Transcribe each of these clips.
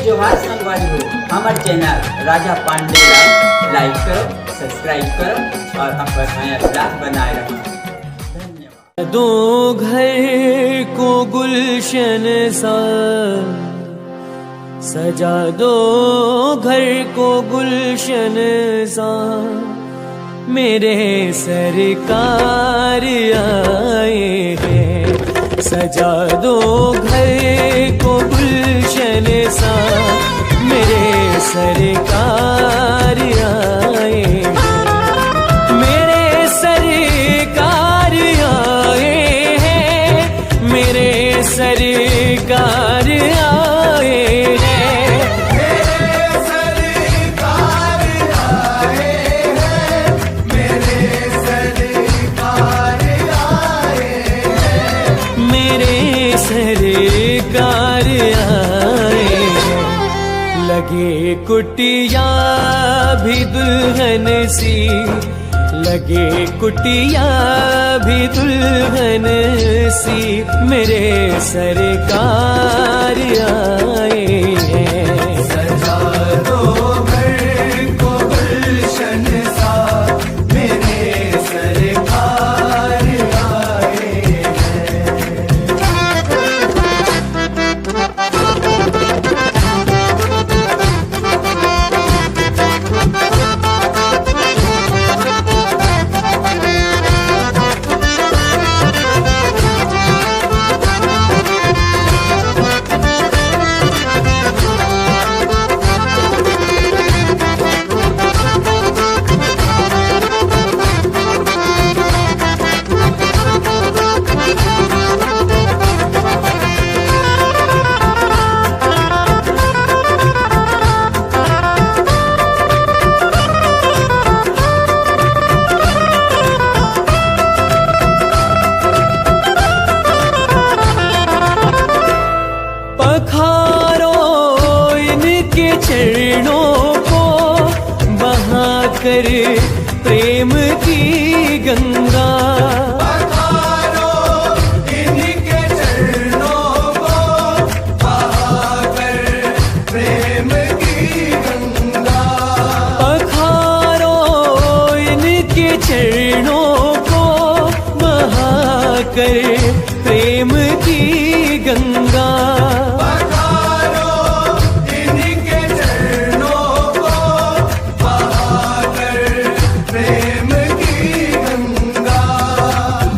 जोहार संगवारी हो। हमारे चैनल राजा पांडे लाइक करो, सब्सक्राइब करो और अपन नया बनाए रखो। धन्यवाद। दो घर को गुलशन सा सजा दो, घर को गुलशन सा मेरे सरकार आए हैं। सजा दो घर को गुलशन सा मेरे सरकार आए हैं। मेरे सरकार आए हैं, मेरे सरकार आए हैं। सरकार आए हैं। लगे कुटिया भी दुल्हन सी, लगे कुटिया भी दुल्हन सी मेरे सरकार आए हैं। सजा दो घर को गुलशन सा मेरे सरकार आए हैं। पखारो इनके चरणों को बहाकर प्रेम की गंगा। पखारो इनके चरणों को बहाकर प्रेम की गंगा। पखारो इनके चरणों को बहाकर प्रेम की गंगा। पखारो इनके चरणों को बहाकर प्रेम की गंगा।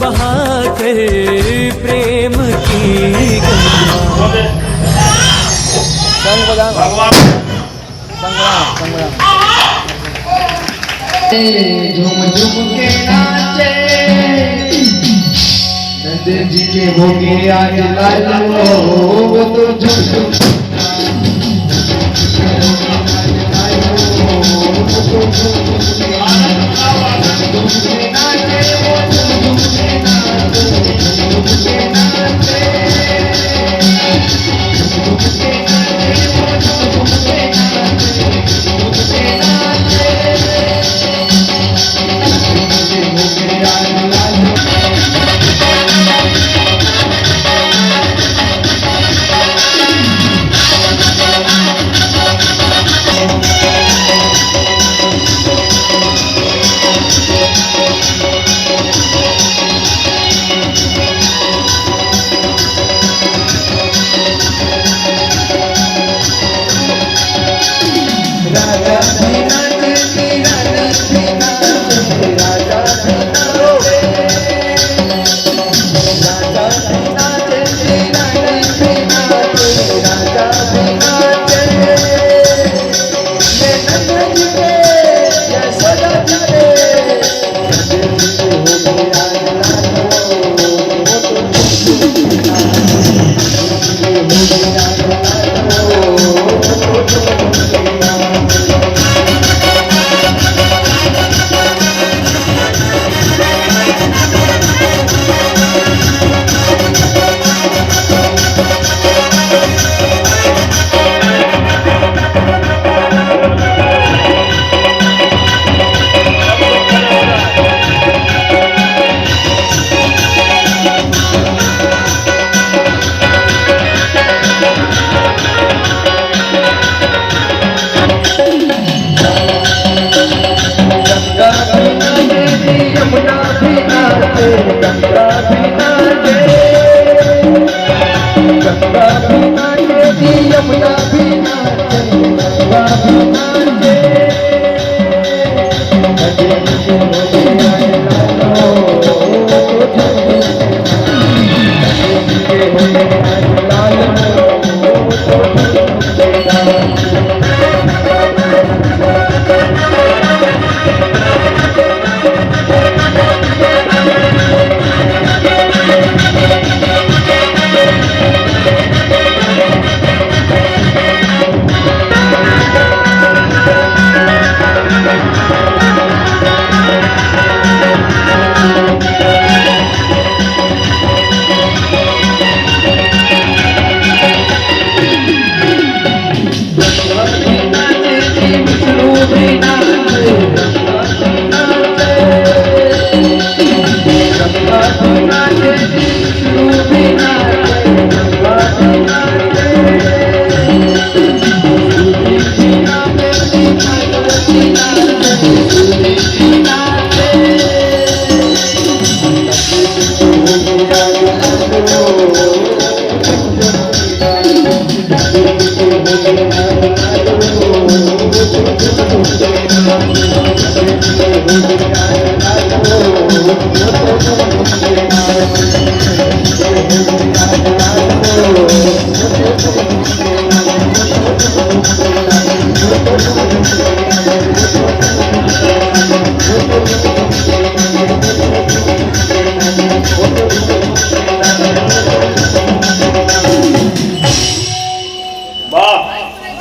बहाकर प्रेम की गंगा। झूम झूम के नाचे नंद जी के भोगे आज लालो, वो तो झूम झूम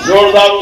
जोरदार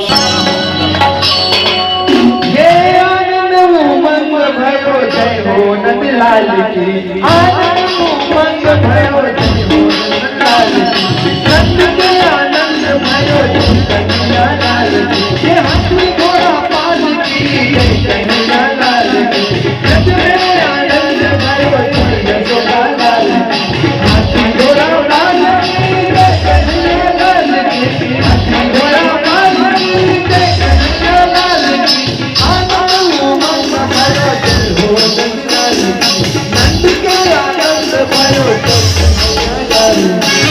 ये आनंद उमंग भयो जय हो नंदलाल की आनंद उमंग भयो जय हो नंदलाल की नंद के आनंद भयो जय कन्हैया लाल की ये हाथी घोड़ा पाल की जय कन्हैया लाल की नंद में आनंद भयो जय यशोदा लाल की हाथी घोड़ा पाल की जय कन्हैया लाल की हाथी घोड़ा पाल की जय कन्हैया लाल की आनंद उमंग भयो जय हो नंदलाल की नंद के आनंद भयो जय कन्हैया लाल की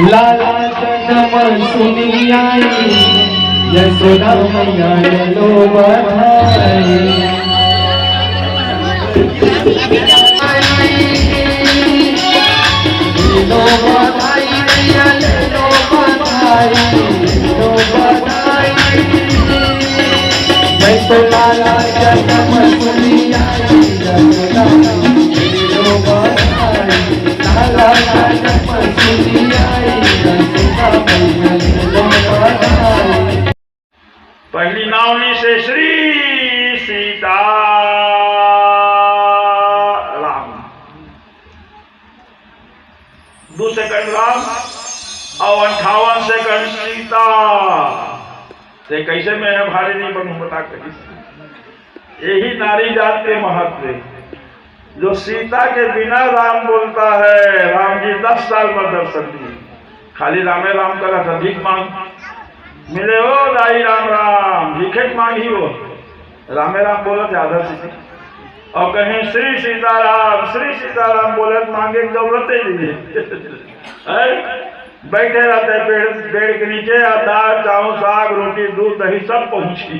लाला जन्म सुनी आई यशोदा मैया लो बधाई लो बधाई मैया लो बधाई लो बधाई मैं तो लाला जन्म सुनी आई यशोदा लो बधाई लाला जन्म सुनी आई यशोदा मैया लो बधाई। पहली नावनी से श्री सीता राम, दूसरे सेकंड राम और 58 सेकंड सीता। ते कैसे मैं भारी नहीं बनू बता कर। यही नारी जात के महत्व, जो सीता के बिना राम बोलता है। राम जी 10 साल में दर्शन दिए, खाली रामे राम करा था। भीख मांग मिले हो दाई राम राम, भीखे मांगी हो। रामे राम बोला थे आधा से, और कहीं श्री सीताराम बोलत मांगे की जरूरत ही नहीं। बैठे रहते पेड़ के नीचे, दाल चावल साग रोटी दूध दही सब पहुंची।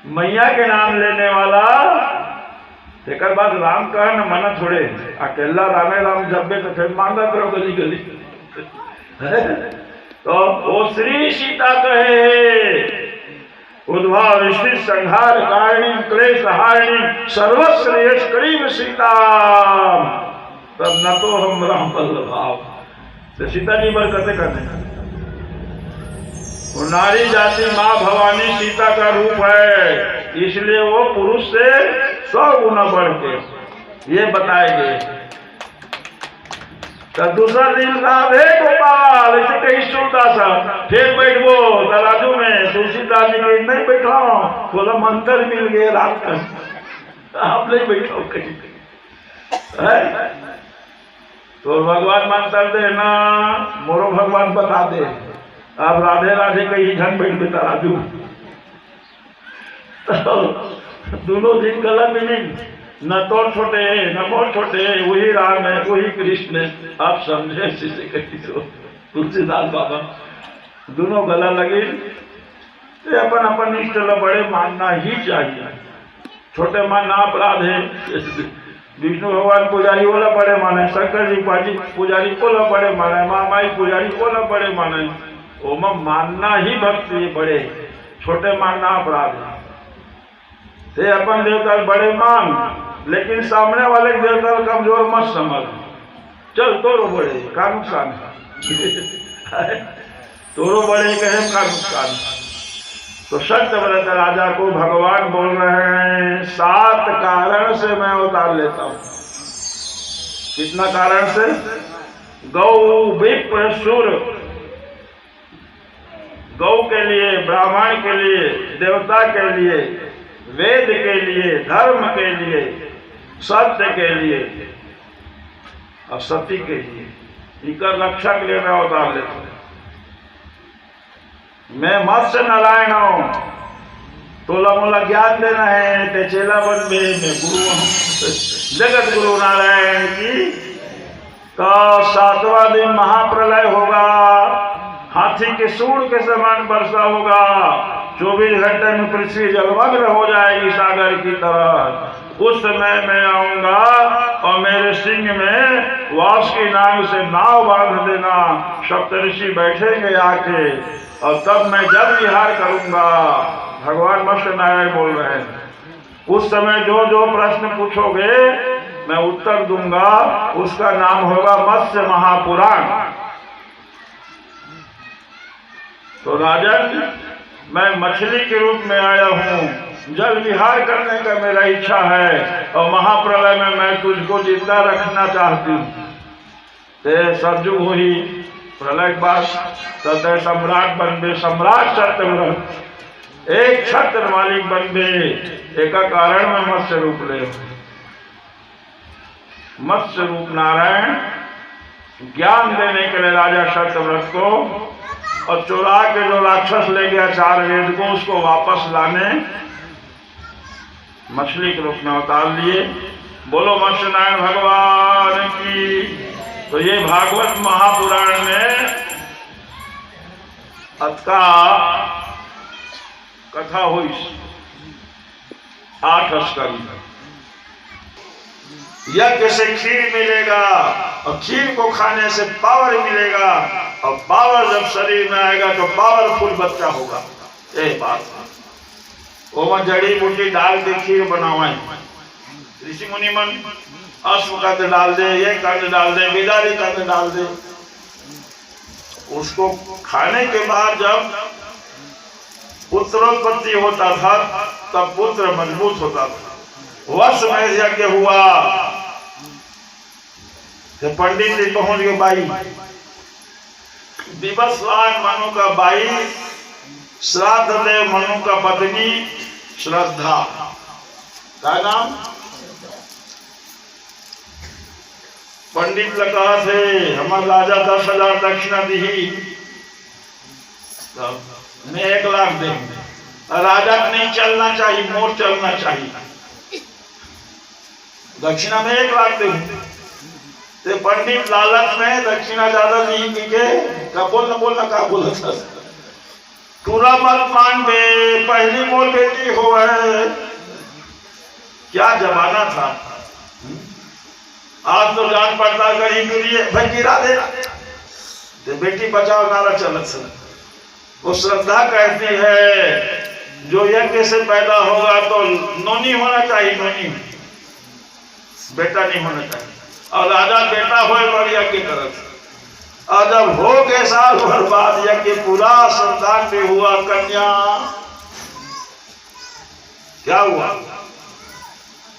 मैया के नाम लेने वाला एक बाद राम कह न मना छोड़े। अकेला रामे राम जब्बे तो फिर मांगा करो गली गली। तो वो श्री सीता कहे, उद्भव ऋषि संहार कारिणी क्लेश हारिणी सर्वश्रेयस करीब सीता। तब न तो हम राम बल्लभाव। तो सीता जी पर कहते वो नारी जाति माँ भवानी सीता का रूप है, इसलिए वो पुरुष से 100 गुना बढ़ के ये बताएंगे। तो दूसरा दिन राधे गोपाल ऐसे कहीं सुनता सा, फिर बैठो तराजू में तुलसीदास जी के नहीं बैठा, बोला मंत्र मिल गए रात का, आप नहीं बैठो कहीं है। तो भगवान मंत्र दे ना, मोरो भगवान बता दे। अब राधे राधे कहीं झन बैठ गए तराजू। तो दोनों दिन गला मिली, न तो छोटे न मोर छोटे, वही राम है वही कृष्ण है। आप समझे जिसे कही तो तुलसीदास बाबा दोनों गला लगी। तो अपन अपन इष्ट बड़े मानना ही चाहिए, छोटे मानना अपराध है। विष्णु भगवान पुजारी बोला बड़े माने, शंकर जी पुजारी को ला बड़े माने, माँ माई पुजारी को ला बड़े माने। ओम मानना ही भक्ति बड़े, छोटे मानना अपराध है। ते अपन देवता बड़े मान, लेकिन सामने वाले देवता कमजोर मत समझ। चल तोरो बड़े का नुकसान तोरो बड़े कहे का नुकसान। तो सत्यव्रत राजा को भगवान बोल रहे हैं 7 कारण से मैं उतार लेता हूं। कितना कारण से? गौ विप्र सुर, गौ के लिए, ब्राह्मण के लिए, देवता के लिए, वेद के लिए, धर्म के लिए, सत्य के लिए और सती के लिए, इनका रक्षा के लिए मैं उतार लेता हूं। मैं मत्स्य नारायण हूं, तोला मोला ज्ञान देना है ते चेला बन में, मैं गुरु हूं, जगत गुरु नारायण की। तो 7वां दिन महाप्रलय होगा, हाथी के सूंड के समान वर्षा होगा, 24 घंटे में पृथ्वी जलमग्न हो जाएगी सागर की तरह। उस समय मैं आऊंगा और मेरे सिंह में वासुकी नाग से नाव बांध देना, सप्तऋषि बैठेंगे आके, और तब मैं जल विहार करूंगा। भगवान मत्स्य नारायण बोल रहे हैं। उस समय जो जो प्रश्न पूछोगे मैं उत्तर दूंगा, उसका नाम होगा मत्स्य महापुराण। तो राजन, मैं मछली के रूप में आया हूँ, जल विहार करने का मेरा इच्छा है, और महाप्रलय में मैं तुझको जिंदा रखना चाहती हूँ। ते सरजुग हुई प्रलय के बाद, तो सम्राट बन गए, सम्राट सत्यव्रत। एक छत्र मालिक बंदे एक कारण में मत्स्य रूप ले। मत्स्य रूप नारायण ज्ञान देने के लिए राजा शतव्रत को और चुरा के जो राक्षस ले गया 4 वेद को उसको वापस लाने मछली के रूप में उतार लिए। बोलो मत्स्य नारायण भगवान की। तो ये भागवत महापुराण में अतका कथा हुई 8 स्कंद। यज्ञ से खीर मिलेगा और खीर को खाने से पावर मिलेगा और पावर जब शरीर में आएगा तो पावरफुल बच्चा होगा। ये बात वो जड़ी बूटी डाल के खीर बनावाए। ऋषि मुनि मन अश्व का डाल दे, ये कंद डाल दे, बिदारी का डाल दे। उसको खाने के बाद जब पुत्रोत्पत्ति होता था तब पुत्र मजबूत होता था। वर्ष में यज्ञ हुआ तो पंडित जी पहुंच गए बाई दिवसवान मनु का बाई, श्राद्ध देव मनु का पत्नी श्रद्धा। क्या नाम? पंडित लगा थे हमारे राजा 10,000 दक्षिणा दी, मैं 1 लाख देंगे। राजा को नहीं चलना चाहिए, मोर चलना चाहिए। दक्षिणा में 1 लाख देंगे। तो पंडित लालच में दक्षिणा ज्यादा नहीं के का बोलना का बोला था। पूरा मत मान बे, पहली मोर बेटी हो है। क्या जमाना था। आज तो जान पड़ता करी भाई गिरा देना तो बेटी बचाओ नारा चलत से। वो श्रद्धा कहती है जो यज्ञ से पैदा होगा तो नोनी होना चाहिए, नोनी बेटा नहीं होना चाहिए। और राजा बेटा हो बढ़िया की तरफ। और जब हो गए साल भर बाद यज्ञ पूरा संतान पे हुआ कन्या, क्या हुआ?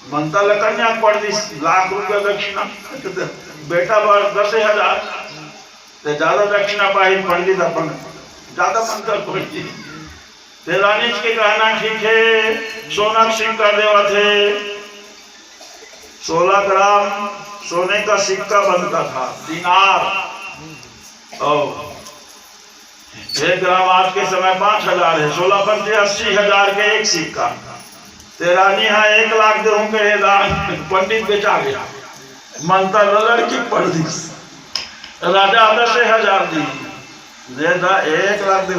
मनता कन्या पड़ दी लाख रुपया दक्षिणा। बेटा 10,000 तो ज्यादा दक्षिणा पाई पंडित अपन ज्यादा मंत्र पड़ी। रानी के कहना ठीक है। सोना सिक्का देवा थे, 16 ग्राम सोने का सिक्का बनता था, दिनार। और 1 ग्राम आज के समय 5,000 है। 16 पंचे 80,000 के एक सिक्का। रानी है 1 लाख दे पंडित बेचा गया। मंत्र लड़की पढ़ दी। राजा 10,000 दी, 1 लाख दे।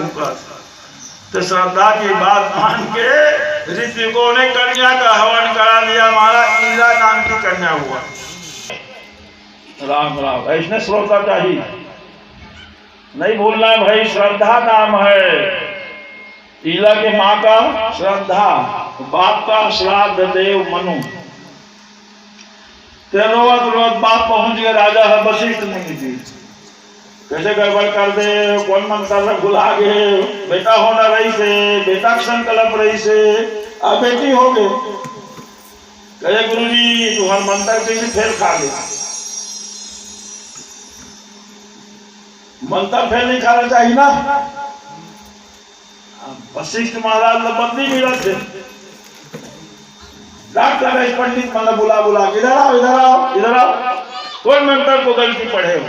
तो श्रद्धा की बात मान के ऋतिकों ने कन्या का हवन करा दिया। हमारा ईरा नाम की कन्या हुआ। राम राम। ऐसने श्रोता चाहिए, नहीं भूलना है भाई। श्रद्धा नाम है। ईला के माँ का श्रद्धा, बाप का श्राद्ध देव मनु। रोज बाप पहुंच गए। राजा है वशिष्ठ मुनि जी। कैसे गड़बड़ कर दे, कौन मंत्र भुला गए। बेटा होना रही से, बेटा का संकल्प रही से, अब बेटी हो गए। कहे गुरु जी तुम्हारा मंत्र कैसे फेल खा गए। मंत्र फेल नहीं खाना चाहिए ना। वशिष्ठ महाराज बंदी मिला थे। डॉक्टर है पंडित मतलब बुला इधर आओ इधर आओ इधर आओ। कोई मंत्र को गलती पढ़े हो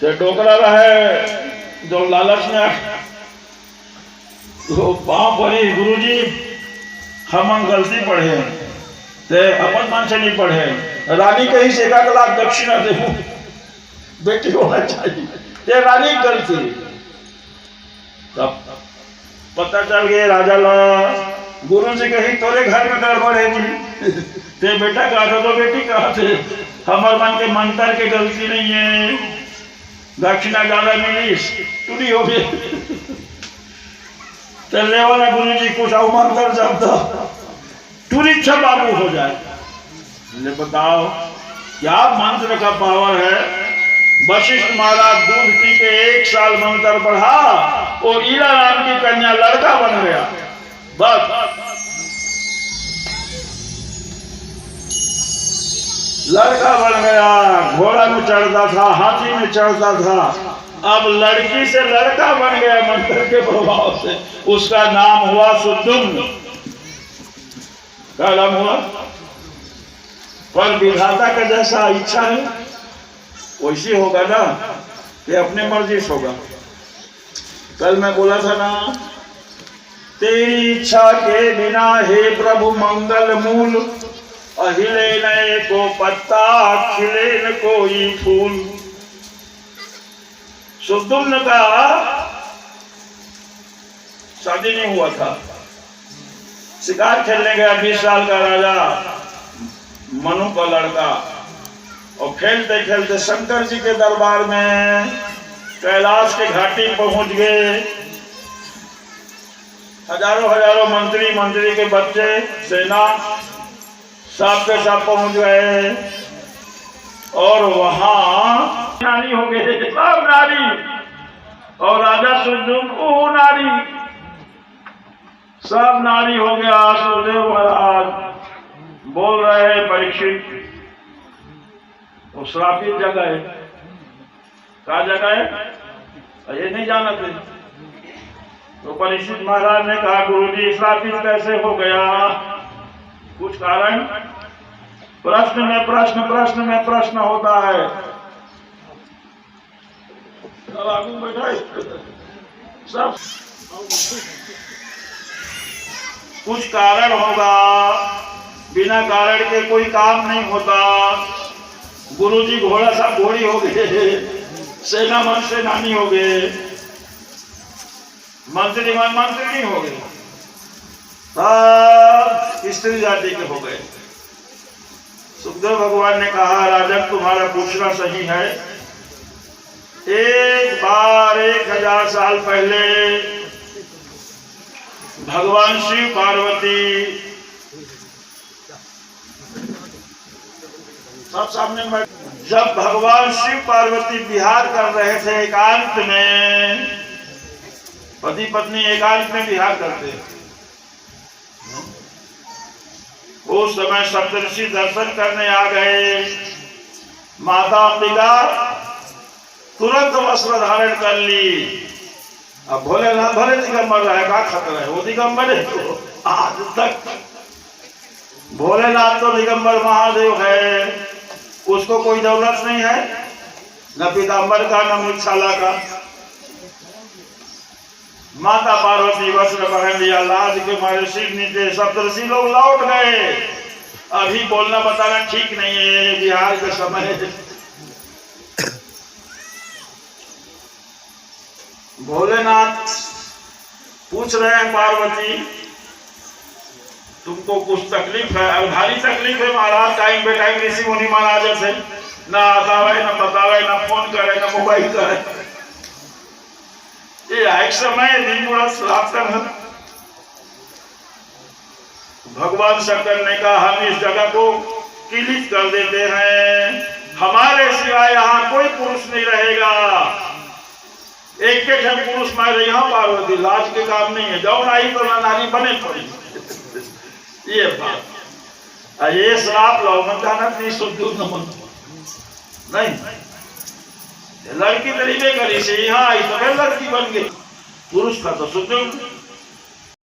तो टोकरा रहे जो लालच में तो बाप बड़ी गुरु जी हम गलती पढ़े ते अपन मन से नहीं पढ़े। रानी कहीं से 1 लाख दक्षिणा दे बेटी होना चाहिए। ते रानी गलती। तब पता चल गया राजा ला गुरु जी कहीं तोरे घर में गड़बड़ है जी। ते बेटा कहा था तो बेटी कहा थे। हमारे मन के मंत्र के गलती नहीं है। दक्षिणा ज्यादा मिली टूटी हो गई। चलने वाला गुरु जी कुछ मंत्र जब था टूरी छह बाबू हो जाए। बताओ क्या मंत्र का पावर है। वशिष्ठ महाराज दूध पी के 1 साल मंत्र पढ़ा और ईरा नाम की कन्या लड़का बन गया। बस लड़का बन गया। घोड़ा में चढ़ता था, हाथी में चढ़ता था, अब लड़की से लड़का बन गया मंत्र के प्रभाव से, उसका नाम हुआ सुद्दुम्न। क्या नाम हुआ? पर विधाता का जैसा इच्छा है वैसी होगा ना, ये अपने मर्जी से होगा। कल मैं बोला था ना, तेरी इच्छा के बिना हे प्रभु मंगल मूल, अहिले न को पत्ता खिले न कोई फूल। सुद्दुम्न का शादी नहीं हुआ था, शिकार खेलने गया 20 साल का राजा मनु का लड़का, और खेलते खेलते शंकर जी के दरबार में कैलाश के घाटी पहुंच गए। हजारों हजारों मंत्री के बच्चे, सेना सब के सब पहुंच गए, और वहां नारी हो गए, सब नारी, और राजा सुद्दुम्न वो नारी, सब नारी हो गया। सुखदेव महाराज बोल रहे हैं, परीक्षित वो श्रापित जगह है। क्या जगह है ये नहीं जाना थे। तो परीक्षित महाराज ने कहा, गुरुजी श्रापित कैसे हो गया? कुछ कारण? प्रश्न में प्रश्न, प्रश्न में प्रश्न होता है। आगू बैठा सब कुछ कारण होगा, बिना कारण के कोई काम नहीं होता। गुरुजी घोड़ा सा घोड़ी हो गए, सेना मन सेनानी हो गए, मंत्री मन मंत्री हो गए, सब स्त्री जाति के हो गए। सुखदेव भगवान ने कहा, राजन तुम्हारा पूछना सही है। एक बार 1000 साल पहले भगवान शिव पार्वती सब सामने में, जब भगवान शिव पार्वती विहार कर रहे थे एकांत में, पति पत्नी एकांत में विहार करते, उस समय सप्तऋषि दर्शन करने आ गए। माता अंबिका तुरंत वस्त्र धारण कर ली। अब भोलेनाथ भले दिगंबर रहे, का खतरा है? वो दिगंबर है तो आज तक। भोलेनाथ तो दिगंबर महादेव है, उसको कोई दौलत नहीं है, न पीताम्बर का न मृगशाला का। माता पार्वती वस्त्र पहन लिया, लाज के मारे सिर नीचे। सप्तऋषि लोग लौट गए। अभी बोलना बताना ठीक नहीं है, बिहार के समय। भोलेनाथ पूछ रहे हैं, पार्वती तुमको कुछ तकलीफ है? और भारी तकलीफ है महाराज। टाइम पे टाइम ऋषि मुनि महाराज से ना आतावे, ना बतावे, ना फोन करे, ना मोबाइल करे। ये एक समय दिन पूरा श्राप कर। भगवान शंकर ने कहा, हम इस जगह को किलित कर देते हैं, हमारे सिवाय यहाँ कोई पुरुष नहीं रहेगा। एक के ठन पुरुष मारे यहाँ पार्वती, लाज के काम नहीं है। जाओ नारी तो ना नारी बने थोड़ी। ये बात, ये श्राप लो मन जाना नहीं, सुद्दुम्न मन नहीं। लड़की तरीके करी से यहाँ आई तो लड़की बन गई, पुरुष का तो सुद्दुम्न।